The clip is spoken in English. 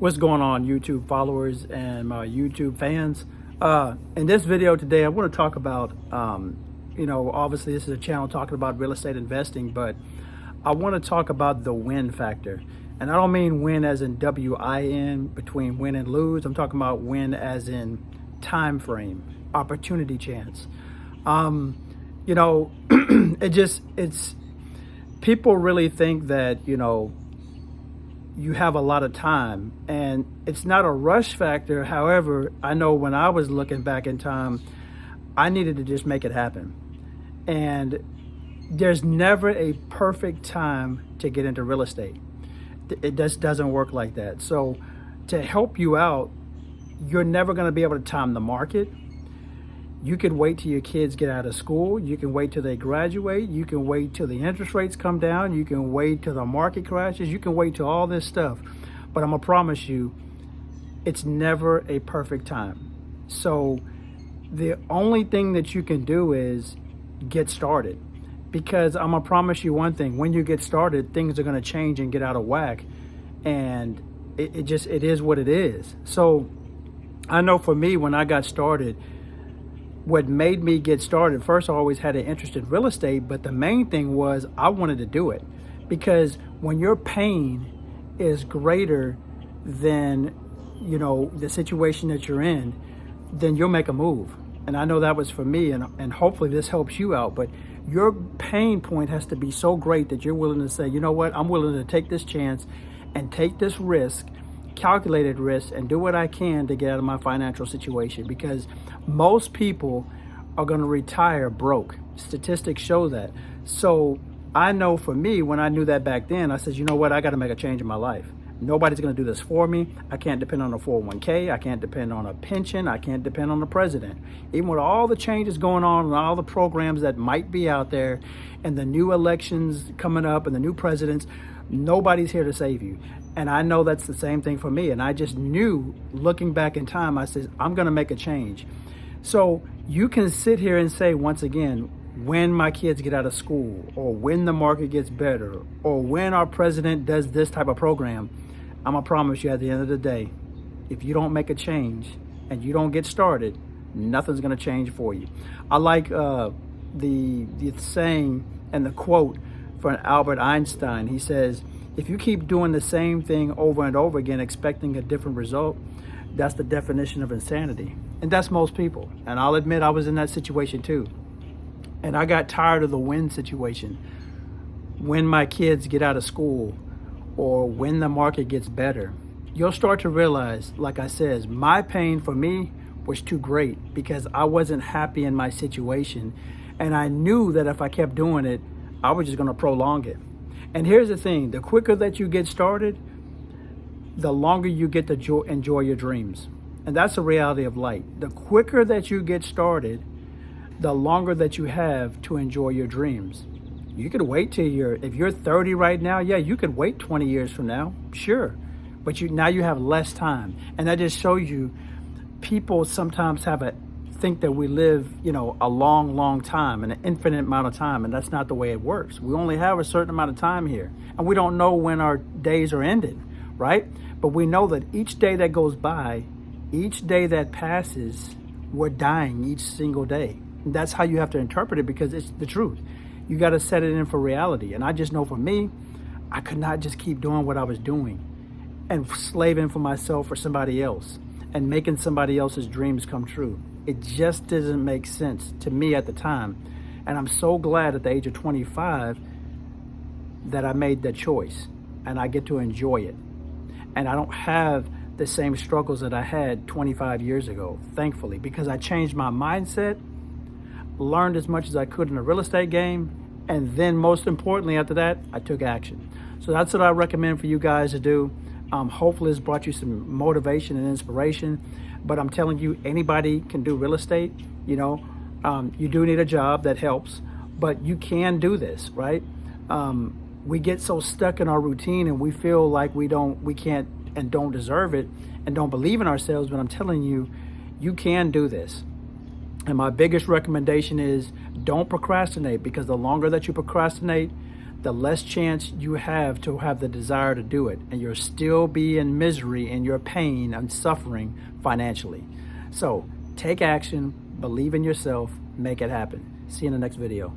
What's going on, YouTube followers and my YouTube fans? In this video today, I want to talk about, obviously this is a channel talking about real estate investing, but I want to talk about the win factor. And I don't mean win as in W-I-N, between win and lose. I'm talking about win as in time frame, opportunity chance. It's people really think that, you have a lot of time, and it's not a rush factor. However, I know when I was looking back in time, I needed to just make it happen. And there's never a perfect time to get into real estate. It just doesn't work like that. So to help you out, you're never going to be able to time the market. You can wait till your kids get out of school. You can wait till they graduate. You can wait till the interest rates come down. You can wait till the market crashes. You can wait till all this stuff. But I'm going to promise you, it's never a perfect time. So the only thing that you can do is get started. Because I'm going to promise you one thing, when you get started, things are going to change and get out of whack. And it is what it is. So I know for me, when I got started, what made me get started, first I always had an interest in real estate, but the main thing was I wanted to do it. Because when your pain is greater than, the situation that you're in, then you'll make a move. And I know that was for me, and hopefully this helps you out, but your pain point has to be so great that you're willing to say, you know what, I'm willing to take this chance and take this risk, calculated risk, and do what I can to get out of my financial situation. Because most people are going to retire broke. Statistics show that. So I know for me, when I knew that back then, I said, you know what, I got to make a change in my life. Nobody's going to do this for me. I can't depend on a 401k. I can't depend on a pension. I can't depend on the president. Even with all the changes going on and all the programs that might be out there and the new elections coming up and the new presidents, nobody's here to save you. And I know that's the same thing for me. And I just knew, looking back in time, I said, I'm going to make a change. So you can sit here and say, once again, when my kids get out of school, or when the market gets better, or when our president does this type of program, I'm going to promise you, at the end of the day, if you don't make a change and you don't get started, nothing's going to change for you. I like the saying and the quote from Albert Einstein. He says, if you keep doing the same thing over and over again, expecting a different result, that's the definition of insanity. And that's most people. And I'll admit I was in that situation too. And I got tired of the win situation. When my kids get out of school, or when the market gets better, you'll start to realize, like I said, my pain for me was too great because I wasn't happy in my situation. And I knew that if I kept doing it, I was just going to prolong it. And here's the thing, the quicker that you get started, the longer you get to enjoy your dreams. And that's the reality of life. The quicker that you get started, the longer that you have to enjoy your dreams. You could wait till if you're 30 right now, yeah, you could wait 20 years from now, sure. But now you have less time. And that just shows you, people sometimes think that we live, a long, long time, an infinite amount of time, and that's not the way it works. We only have a certain amount of time here, and we don't know when our days are ending, right? But we know that each day that goes by, each day that passes, we're dying each single day. And that's how you have to interpret it, because it's the truth. You got to set it in for reality. And I just know for me, I could not just keep doing what I was doing and slaving for myself or somebody else and making somebody else's dreams come true. It just doesn't make sense to me at the time. And I'm so glad at the age of 25 that I made that choice and I get to enjoy it. And I don't have the same struggles that I had 25 years ago, thankfully, because I changed my mindset, learned as much as I could in the real estate game, and then most importantly after that, I took action. So that's what I recommend for you guys to do. Hopefully it's brought you some motivation and inspiration, but I'm telling you, anybody can do real estate. You do need a job, that helps, but you can do this, right? We get so stuck in our routine and we feel like we can't and don't deserve it and don't believe in ourselves, but I'm telling you, you can do this. And my biggest recommendation is don't procrastinate, because the longer that you procrastinate, the less chance you have to have the desire to do it, and you'll still be in misery and your pain and suffering financially. So take action, believe in yourself, make it happen. See you in the next video.